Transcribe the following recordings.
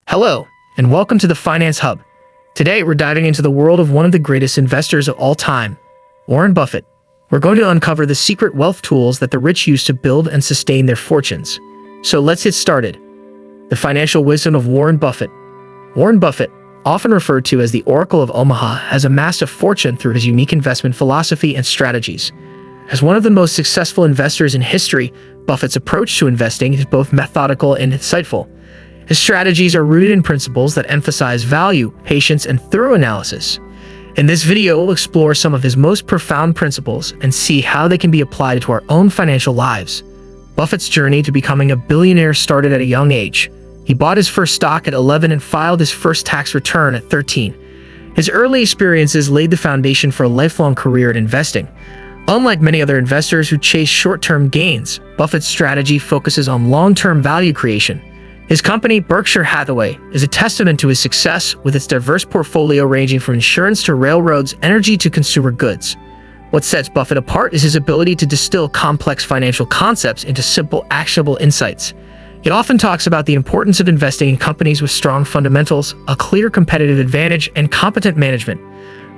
Hello, and welcome to the Finance Hub. Today, we're diving into the world of one of the greatest investors of all time, Warren Buffett. We're going to uncover the secret wealth tools that the rich use to build and sustain their fortunes. So let's get started. The financial wisdom of Warren Buffett. Warren Buffett, often referred to as the Oracle of Omaha, has amassed a fortune through his unique investment philosophy and strategies. As one of the most successful investors in history, Buffett's approach to investing is both methodical and insightful. His strategies are rooted in principles that emphasize value, patience, and thorough analysis. In this video, we'll explore some of his most profound principles and see how they can be applied to our own financial lives. Buffett's journey to becoming a billionaire started at a young age. He bought his first stock at 11 and filed his first tax return at 13. His early experiences laid the foundation for a lifelong career in investing. Unlike many other investors who chase short-term gains, Buffett's strategy focuses on long-term value creation. His company, Berkshire Hathaway, is a testament to his success with its diverse portfolio ranging from insurance to railroads, energy to consumer goods. What sets Buffett apart is his ability to distill complex financial concepts into simple, actionable insights. He often talks about the importance of investing in companies with strong fundamentals, a clear competitive advantage, and competent management.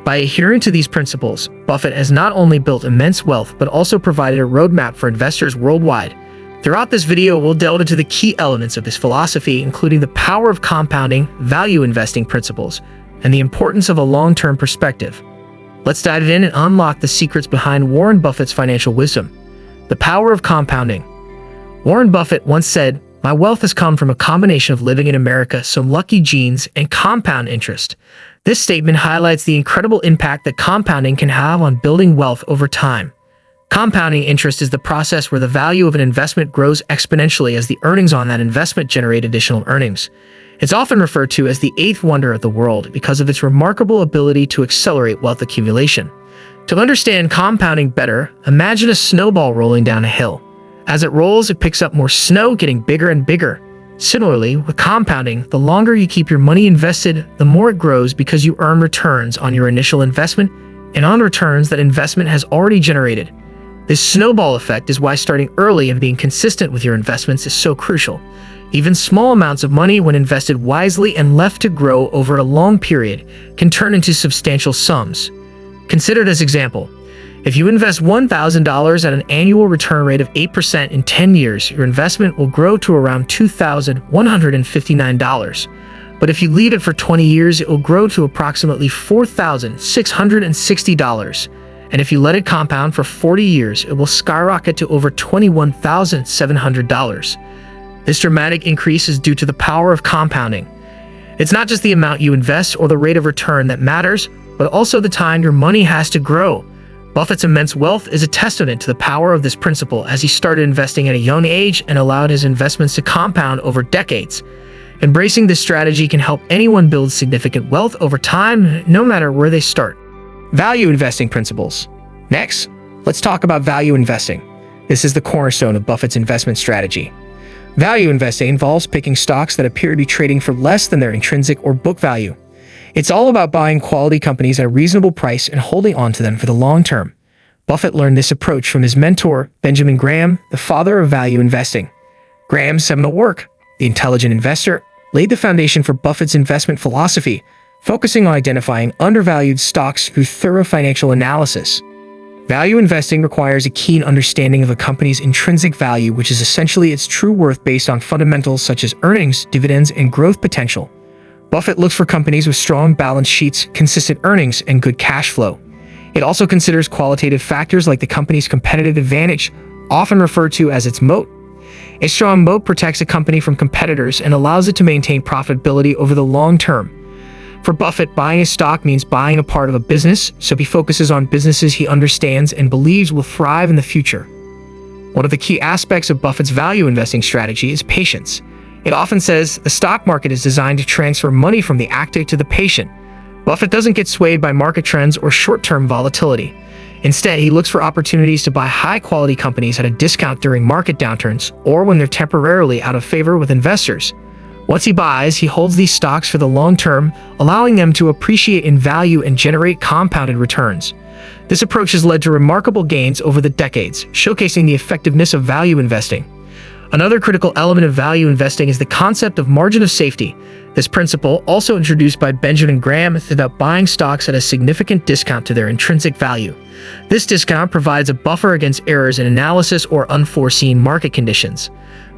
By adhering to these principles, Buffett has not only built immense wealth but also provided a roadmap for investors worldwide. Throughout this video, we'll delve into the key elements of his philosophy, including the power of compounding, value investing principles, and the importance of a long-term perspective. Let's dive in and unlock the secrets behind Warren Buffett's financial wisdom. The power of compounding. Warren Buffett once said, "My wealth has come from a combination of living in America, some lucky genes, and compound interest." This statement highlights the incredible impact that compounding can have on building wealth over time. Compounding interest is the process where the value of an investment grows exponentially as the earnings on that investment generate additional earnings. It's often referred to as the eighth wonder of the world because of its remarkable ability to accelerate wealth accumulation. To understand compounding better, imagine a snowball rolling down a hill. As it rolls, it picks up more snow, getting bigger and bigger. Similarly, with compounding, the longer you keep your money invested, the more it grows because you earn returns on your initial investment and on returns that investment has already generated. This snowball effect is why starting early and being consistent with your investments is so crucial. Even small amounts of money, when invested wisely and left to grow over a long period, can turn into substantial sums. Considered as example, if you invest $1,000 at an annual return rate of 8% in 10 years, your investment will grow to around $2,159. But if you leave it for 20 years, it will grow to approximately $4,660. And if you let it compound for 40 years, it will skyrocket to over $21,700. This dramatic increase is due to the power of compounding. It's not just the amount you invest or the rate of return that matters, but also the time your money has to grow. Buffett's immense wealth is a testament to the power of this principle, as he started investing at a young age and allowed his investments to compound over decades. Embracing this strategy can help anyone build significant wealth over time, no matter where they start. Value investing principles. Next, let's talk about value investing. This is the cornerstone of Buffett's investment strategy. Value investing involves picking stocks that appear to be trading for less than their intrinsic or book value. It's all about buying quality companies at a reasonable price and holding on to them for the long term. Buffett learned this approach from his mentor, Benjamin Graham, the father of value investing. Graham's seminal work, The Intelligent Investor, laid the foundation for Buffett's investment philosophy, focusing on identifying undervalued stocks through thorough financial analysis. Value investing requires a keen understanding of a company's intrinsic value, which is essentially its true worth based on fundamentals such as earnings, dividends, and growth potential. Buffett looks for companies with strong balance sheets, consistent earnings, and good cash flow. It also considers qualitative factors like the company's competitive advantage, often referred to as its moat. A strong moat protects a company from competitors and allows it to maintain profitability over the long term. For Buffett, buying a stock means buying a part of a business, so he focuses on businesses he understands and believes will thrive in the future. One of the key aspects of Buffett's value investing strategy is patience. It often says the stock market is designed to transfer money from the active to the patient. Buffett doesn't get swayed by market trends or short-term volatility. Instead, he looks for opportunities to buy high-quality companies at a discount during market downturns or when they're temporarily out of favor with investors. Once he buys, he holds these stocks for the long term, allowing them to appreciate in value and generate compounded returns. This approach has led to remarkable gains over the decades, showcasing the effectiveness of value investing. Another critical element of value investing is the concept of margin of safety. This principle, also introduced by Benjamin Graham, is about buying stocks at a significant discount to their intrinsic value. This discount provides a buffer against errors in analysis or unforeseen market conditions.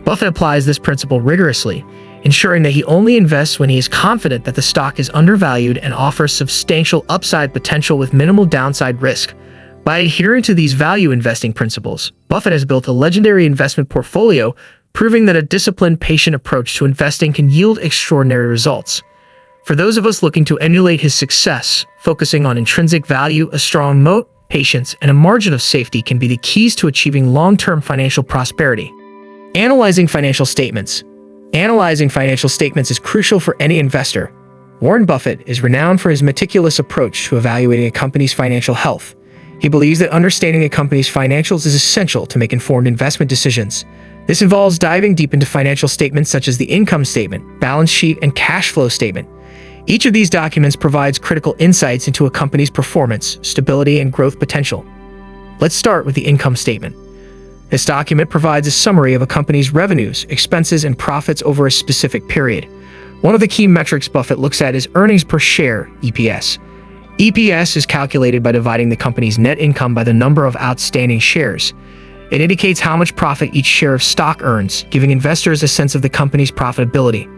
Buffett applies this principle rigorously, ensuring that he only invests when he is confident that the stock is undervalued and offers substantial upside potential with minimal downside risk. By adhering to these value investing principles, Buffett has built a legendary investment portfolio, proving that a disciplined, patient approach to investing can yield extraordinary results. For those of us looking to emulate his success, focusing on intrinsic value, a strong moat, patience, and a margin of safety can be the keys to achieving long-term financial prosperity. Analyzing financial statements. Analyzing financial statements is crucial for any investor. Warren Buffett is renowned for his meticulous approach to evaluating a company's financial health. He believes that understanding a company's financials is essential to make informed investment decisions. This involves diving deep into financial statements such as the income statement, balance sheet, and cash flow statement. Each of these documents provides critical insights into a company's performance, stability, and growth potential. Let's start with the income statement. This document provides a summary of a company's revenues, expenses, and profits over a specific period. One of the key metrics Buffett looks at is earnings per share, EPS. EPS is calculated by dividing the company's net income by the number of outstanding shares. It indicates how much profit each share of stock earns, giving investors a sense of the company's profitability.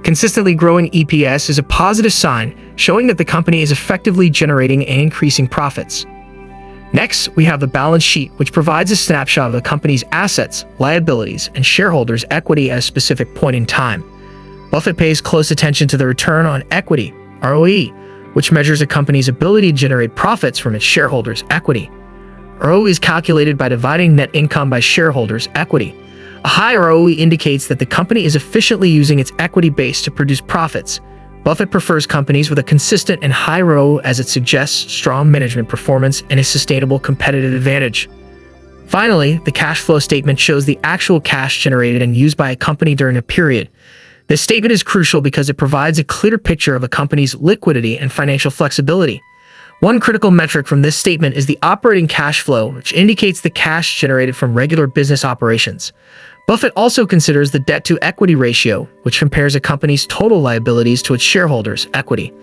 Consistently growing EPS is a positive sign, showing that the company is effectively generating and increasing profits. Next, we have the balance sheet, which provides a snapshot of the company's assets, liabilities, and shareholders' equity at a specific point in time. Buffett pays close attention to the return on equity, ROE, which measures a company's ability to generate profits from its shareholders' equity. ROE is calculated by dividing net income by shareholders' equity. A high ROE indicates that the company is efficiently using its equity base to produce profits. Buffett prefers companies with a consistent and high ROE as it suggests strong management performance and a sustainable competitive advantage. Finally, the cash flow statement shows the actual cash generated and used by a company during a period. This statement is crucial because it provides a clear picture of a company's liquidity and financial flexibility. One critical metric from this statement is the operating cash flow, which indicates the cash generated from regular business operations. Buffett also considers the debt-to-equity ratio, which compares a company's total liabilities to its shareholders' equity.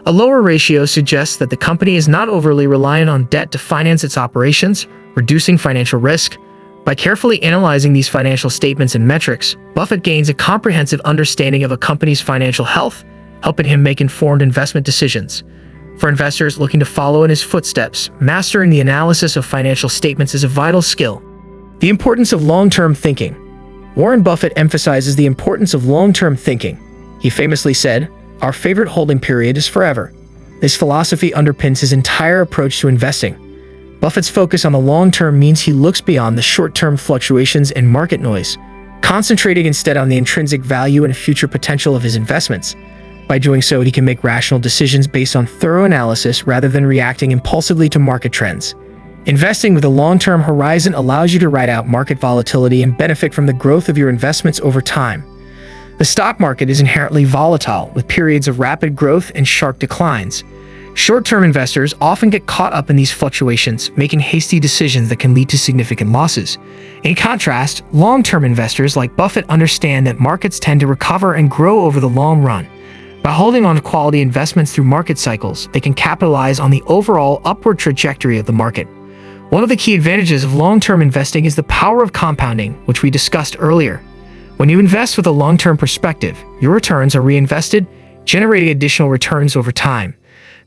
A lower ratio suggests that the company is not overly reliant on debt to finance its operations, reducing financial risk. By carefully analyzing these financial statements and metrics, Buffett gains a comprehensive understanding of a company's financial health, helping him make informed investment decisions. For investors looking to follow in his footsteps, mastering the analysis of financial statements is a vital skill. The importance of long-term thinking. Warren Buffett emphasizes the importance of long-term thinking. He famously said, "Our favorite holding period is forever." This philosophy underpins his entire approach to investing. Buffett's focus on the long term means he looks beyond the short-term fluctuations and market noise, concentrating instead on the intrinsic value and future potential of his investments. By doing so, he can make rational decisions based on thorough analysis rather than reacting impulsively to market trends. Investing with a long-term horizon allows you to ride out market volatility and benefit from the growth of your investments over time. The stock market is inherently volatile, with periods of rapid growth and sharp declines. Short-term investors often get caught up in these fluctuations, making hasty decisions that can lead to significant losses. In contrast, long-term investors like Buffett understand that markets tend to recover and grow over the long run. By holding on to quality investments through market cycles, they can capitalize on the overall upward trajectory of the market. One of the key advantages of long-term investing is the power of compounding, which we discussed earlier. When you invest with a long-term perspective, your returns are reinvested, generating additional returns over time.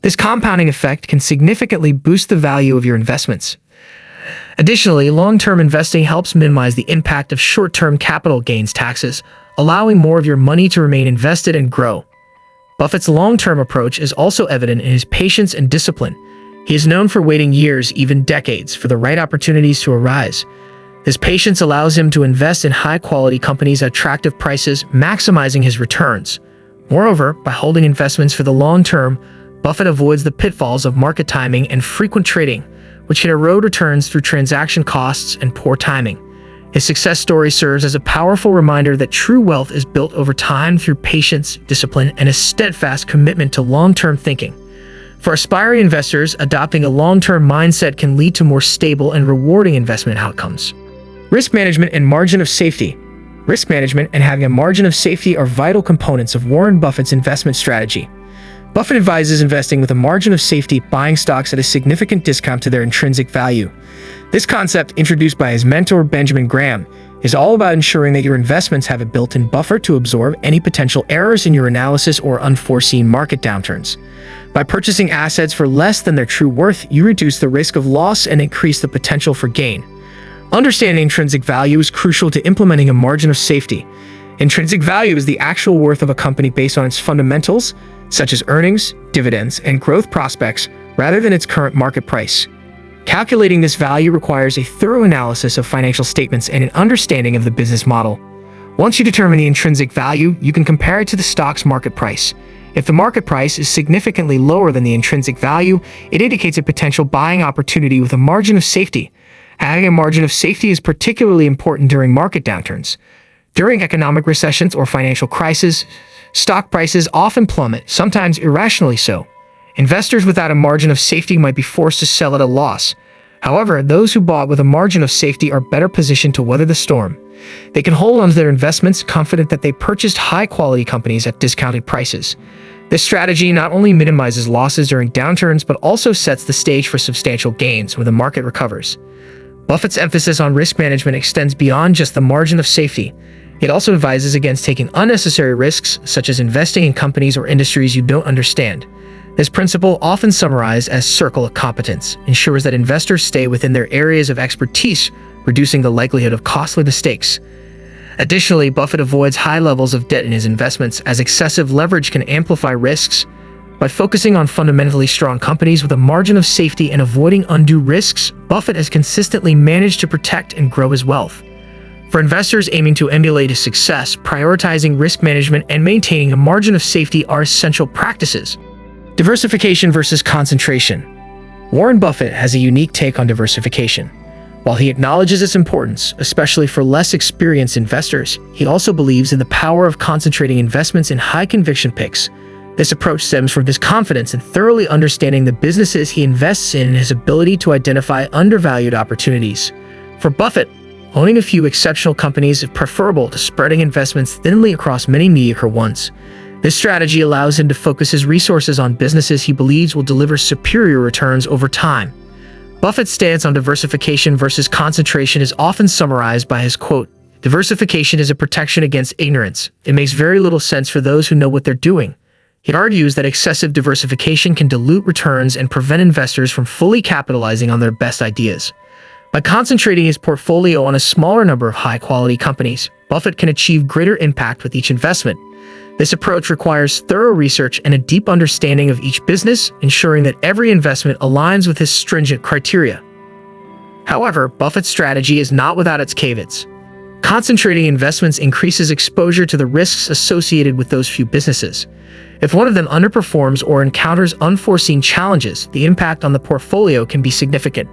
This compounding effect can significantly boost the value of your investments. Additionally, long-term investing helps minimize the impact of short-term capital gains taxes, allowing more of your money to remain invested and grow. Buffett's long-term approach is also evident in his patience and discipline. He is known for waiting years, even decades, for the right opportunities to arise. This patience allows him to invest in high-quality companies at attractive prices, maximizing his returns. Moreover, by holding investments for the long term, Buffett avoids the pitfalls of market timing and frequent trading, which can erode returns through transaction costs and poor timing. His success story serves as a powerful reminder that true wealth is built over time through patience, discipline, and a steadfast commitment to long-term thinking. For aspiring investors, adopting a long-term mindset can lead to more stable and rewarding investment outcomes. Risk management and margin of safety. Risk management and having a margin of safety are vital components of Warren Buffett's investment strategy. Buffett advises investing with a margin of safety, buying stocks at a significant discount to their intrinsic value. This concept, introduced by his mentor Benjamin Graham, is all about ensuring that your investments have a built-in buffer to absorb any potential errors in your analysis or unforeseen market downturns. By purchasing assets for less than their true worth, you reduce the risk of loss and increase the potential for gain. Understanding intrinsic value is crucial to implementing a margin of safety. Intrinsic value is the actual worth of a company based on its fundamentals, such as earnings, dividends, and growth prospects, rather than its current market price. Calculating this value requires a thorough analysis of financial statements and an understanding of the business model. Once you determine the intrinsic value, you can compare it to the stock's market price. If the market price is significantly lower than the intrinsic value, it indicates a potential buying opportunity with a margin of safety. Having a margin of safety is particularly important during market downturns. During economic recessions or financial crises, stock prices often plummet, sometimes irrationally so. Investors without a margin of safety might be forced to sell at a loss. However, those who bought with a margin of safety are better positioned to weather the storm. They can hold on to their investments, confident that they purchased high-quality companies at discounted prices. This strategy not only minimizes losses during downturns, but also sets the stage for substantial gains when the market recovers. Buffett's emphasis on risk management extends beyond just the margin of safety. It also advises against taking unnecessary risks, such as investing in companies or industries you don't understand. This principle, often summarized as circle of competence, ensures that investors stay within their areas of expertise, reducing the likelihood of costly mistakes. Additionally, Buffett avoids high levels of debt in his investments, as excessive leverage can amplify risks. By focusing on fundamentally strong companies with a margin of safety and avoiding undue risks, Buffett has consistently managed to protect and grow his wealth. For investors aiming to emulate his success, prioritizing risk management and maintaining a margin of safety are essential practices. Diversification versus concentration. Warren Buffett has a unique take on diversification. While he acknowledges its importance, especially for less experienced investors, he also believes in the power of concentrating investments in high-conviction picks. This approach stems from his confidence in thoroughly understanding the businesses he invests in and his ability to identify undervalued opportunities. For Buffett, owning a few exceptional companies is preferable to spreading investments thinly across many mediocre ones. This strategy allows him to focus his resources on businesses he believes will deliver superior returns over time. Buffett's stance on diversification versus concentration is often summarized by his quote, "Diversification is a protection against ignorance. It makes very little sense for those who know what they're doing." He argues that excessive diversification can dilute returns and prevent investors from fully capitalizing on their best ideas. By concentrating his portfolio on a smaller number of high-quality companies, Buffett can achieve greater impact with each investment. This approach requires thorough research and a deep understanding of each business, ensuring that every investment aligns with his stringent criteria. However, Buffett's strategy is not without its caveats. Concentrating investments increases exposure to the risks associated with those few businesses. If one of them underperforms or encounters unforeseen challenges, the impact on the portfolio can be significant.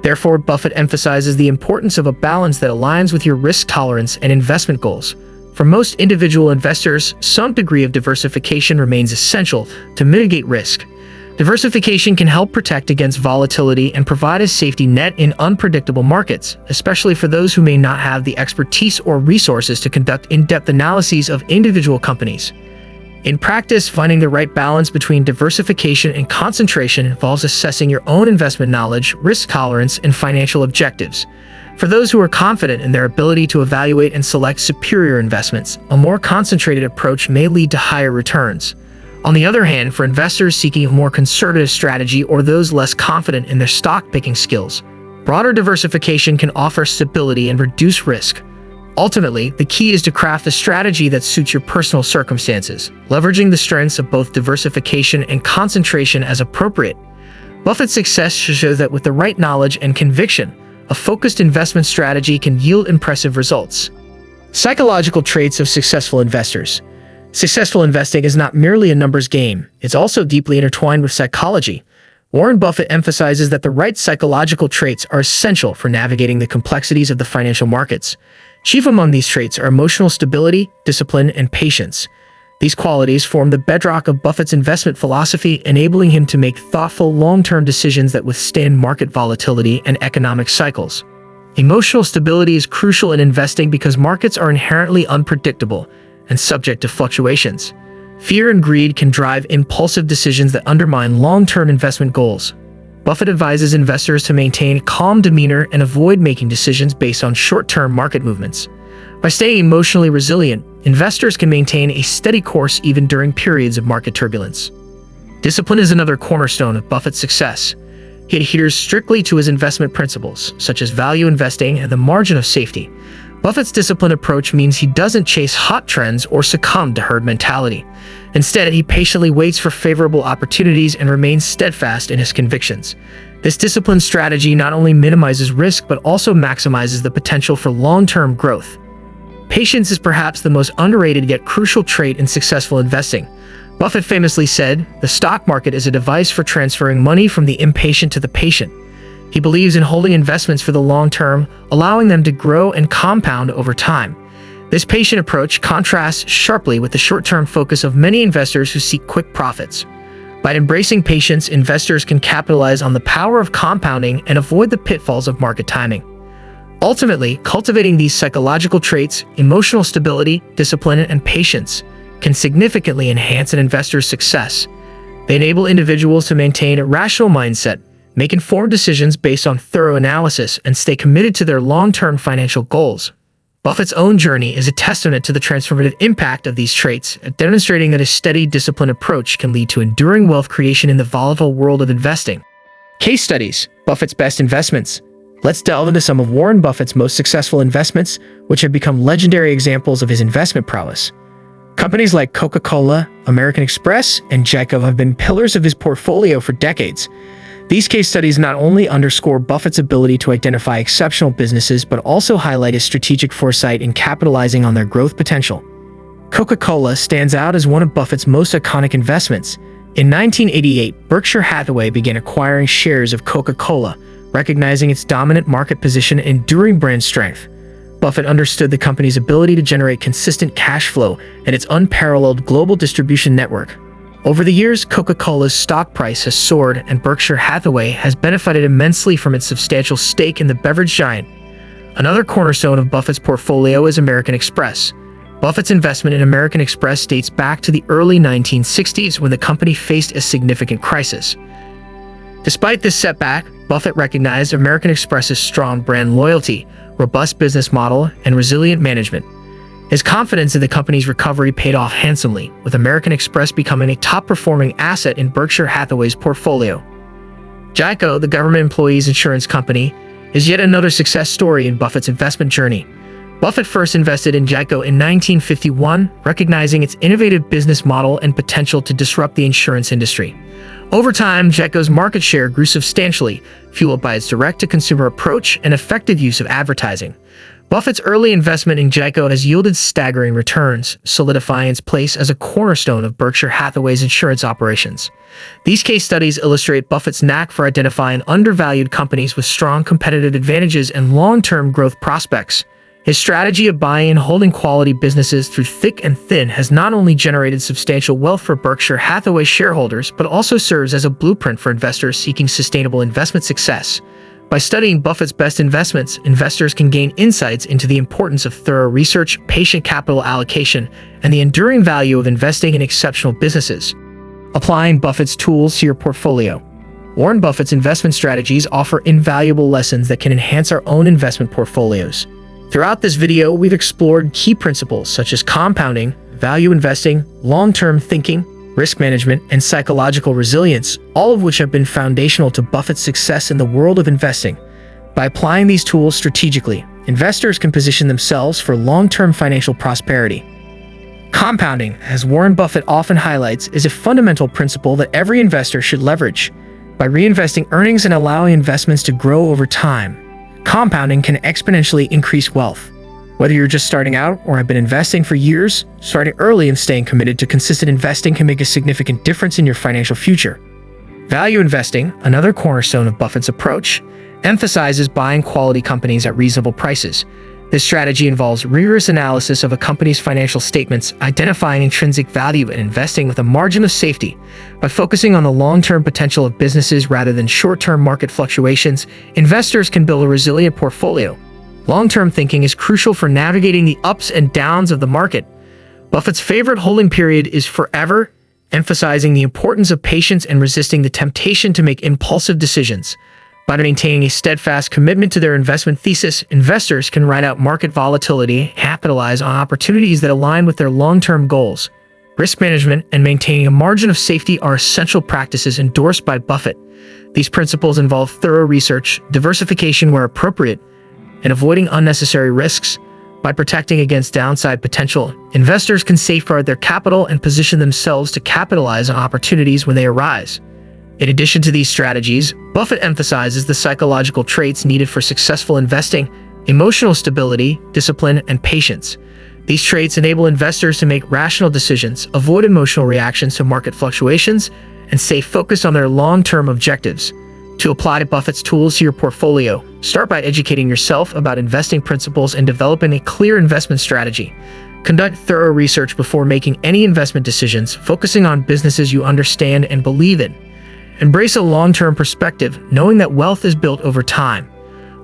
Therefore, Buffett emphasizes the importance of a balance that aligns with your risk tolerance and investment goals. For most individual investors, some degree of diversification remains essential to mitigate risk. Diversification can help protect against volatility and provide a safety net in unpredictable markets, especially for those who may not have the expertise or resources to conduct in-depth analyses of individual companies. In practice, finding the right balance between diversification and concentration involves assessing your own investment knowledge, risk tolerance, and financial objectives. For those who are confident in their ability to evaluate and select superior investments, a more concentrated approach may lead to higher returns. On the other hand, for investors seeking a more conservative strategy or those less confident in their stock-picking skills, broader diversification can offer stability and reduce risk. Ultimately, the key is to craft a strategy that suits your personal circumstances, leveraging the strengths of both diversification and concentration as appropriate. Buffett's success shows that with the right knowledge and conviction, a focused investment strategy can yield impressive results. Psychological traits of successful investors. Successful investing is not merely a numbers game, it's also deeply intertwined with psychology. Warren Buffett emphasizes that the right psychological traits are essential for navigating the complexities of the financial markets. Chief among these traits are emotional stability, discipline, and patience. These qualities form the bedrock of Buffett's investment philosophy, enabling him to make thoughtful, long-term decisions that withstand market volatility and economic cycles. Emotional stability is crucial in investing because markets are inherently unpredictable and subject to fluctuations. Fear and greed can drive impulsive decisions that undermine long-term investment goals. Buffett advises investors to maintain calm demeanor and avoid making decisions based on short-term market movements. By staying emotionally resilient, investors can maintain a steady course even during periods of market turbulence. Discipline is another cornerstone of Buffett's success. He adheres strictly to his investment principles, such as value investing and the margin of safety. Buffett's disciplined approach means he doesn't chase hot trends or succumb to herd mentality. Instead, he patiently waits for favorable opportunities and remains steadfast in his convictions. This disciplined strategy not only minimizes risk but also maximizes the potential for long-term growth. Patience is perhaps the most underrated yet crucial trait in successful investing. Buffett famously said, "The stock market is a device for transferring money from the impatient to the patient." He believes in holding investments for the long term, allowing them to grow and compound over time. This patient approach contrasts sharply with the short-term focus of many investors who seek quick profits. By embracing patience, investors can capitalize on the power of compounding and avoid the pitfalls of market timing. Ultimately, cultivating these psychological traits, emotional stability, discipline, and patience, can significantly enhance an investor's success. They enable individuals to maintain a rational mindset, make informed decisions based on thorough analysis, and stay committed to their long-term financial goals. Buffett's own journey is a testament to the transformative impact of these traits, demonstrating that a steady, disciplined approach can lead to enduring wealth creation in the volatile world of investing. Case studies: Buffett's best investments. Let's delve into some of Warren Buffett's most successful investments, which have become legendary examples of his investment prowess. Companies like Coca-Cola, American Express, and Geico have been pillars of his portfolio for decades. These case studies not only underscore Buffett's ability to identify exceptional businesses but also highlight his strategic foresight in capitalizing on their growth potential. Coca-Cola stands out as one of Buffett's most iconic investments. In 1988, Berkshire Hathaway began acquiring shares of Coca-Cola, recognizing its dominant market position and enduring brand strength. Buffett understood the company's ability to generate consistent cash flow and its unparalleled global distribution network. Over the years, Coca-Cola's stock price has soared, and Berkshire Hathaway has benefited immensely from its substantial stake in the beverage giant. Another cornerstone of Buffett's portfolio is American Express. Buffett's investment in American Express dates back to the early 1960s when the company faced a significant crisis. Despite this setback, Buffett recognized American Express's strong brand loyalty, robust business model, and resilient management. His confidence in the company's recovery paid off handsomely, with American Express becoming a top-performing asset in Berkshire Hathaway's portfolio. Geico, the government employees' insurance company, is yet another success story in Buffett's investment journey. Buffett first invested in Geico in 1951, recognizing its innovative business model and potential to disrupt the insurance industry. Over time, Geico's market share grew substantially, fueled by its direct-to-consumer approach and effective use of advertising. Buffett's early investment in Geico has yielded staggering returns, solidifying its place as a cornerstone of Berkshire Hathaway's insurance operations. These case studies illustrate Buffett's knack for identifying undervalued companies with strong competitive advantages and long-term growth prospects. His strategy of buying and holding quality businesses through thick and thin has not only generated substantial wealth for Berkshire Hathaway shareholders, but also serves as a blueprint for investors seeking sustainable investment success. By studying Buffett's best investments, investors can gain insights into the importance of thorough research, patient capital allocation, and the enduring value of investing in exceptional businesses. Applying Buffett's tools to your portfolio. Warren Buffett's investment strategies offer invaluable lessons that can enhance our own investment portfolios. Throughout this video, we've explored key principles such as compounding, value investing, long-term thinking, risk management, and psychological resilience, all of which have been foundational to Buffett's success in the world of investing. By applying these tools strategically, investors can position themselves for long-term financial prosperity. Compounding, as Warren Buffett often highlights, is a fundamental principle that every investor should leverage. By reinvesting earnings and allowing investments to grow over time, compounding can exponentially increase wealth. Whether you're just starting out or have been investing for years, starting early and staying committed to consistent investing can make a significant difference in your financial future. Value investing, another cornerstone of Buffett's approach, emphasizes buying quality companies at reasonable prices. This strategy involves rigorous analysis of a company's financial statements, identifying intrinsic value, and investing with a margin of safety. By focusing on the long-term potential of businesses rather than short-term market fluctuations, investors can build a resilient portfolio. Long-term thinking is crucial for navigating the ups and downs of the market. Buffett's favorite holding period is forever, emphasizing the importance of patience and resisting the temptation to make impulsive decisions. By maintaining a steadfast commitment to their investment thesis, investors can ride out market volatility and capitalize on opportunities that align with their long-term goals. Risk management and maintaining a margin of safety are essential practices endorsed by Buffett. These principles involve thorough research, diversification where appropriate, and avoiding unnecessary risks. By protecting against downside potential, investors can safeguard their capital and position themselves to capitalize on opportunities when they arise. In addition to these strategies, Buffett emphasizes the psychological traits needed for successful investing: emotional stability, discipline, and patience. These traits enable investors to make rational decisions, avoid emotional reactions to market fluctuations, and stay focused on their long-term objectives. To apply Buffett's tools to your portfolio, start by educating yourself about investing principles and developing a clear investment strategy. Conduct thorough research before making any investment decisions, focusing on businesses you understand and believe in. Embrace a long-term perspective, knowing that wealth is built over time.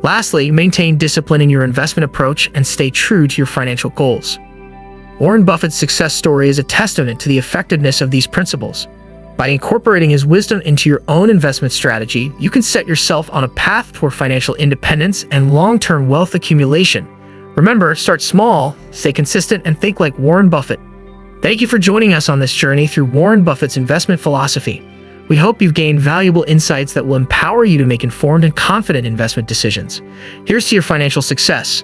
Lastly, maintain discipline in your investment approach and stay true to your financial goals. Warren Buffett's success story is a testament to the effectiveness of these principles. By incorporating his wisdom into your own investment strategy, you can set yourself on a path toward financial independence and long-term wealth accumulation. Remember, start small, stay consistent, and think like Warren Buffett. Thank you for joining us on this journey through Warren Buffett's investment philosophy. We hope you've gained valuable insights that will empower you to make informed and confident investment decisions. Here's to your financial success.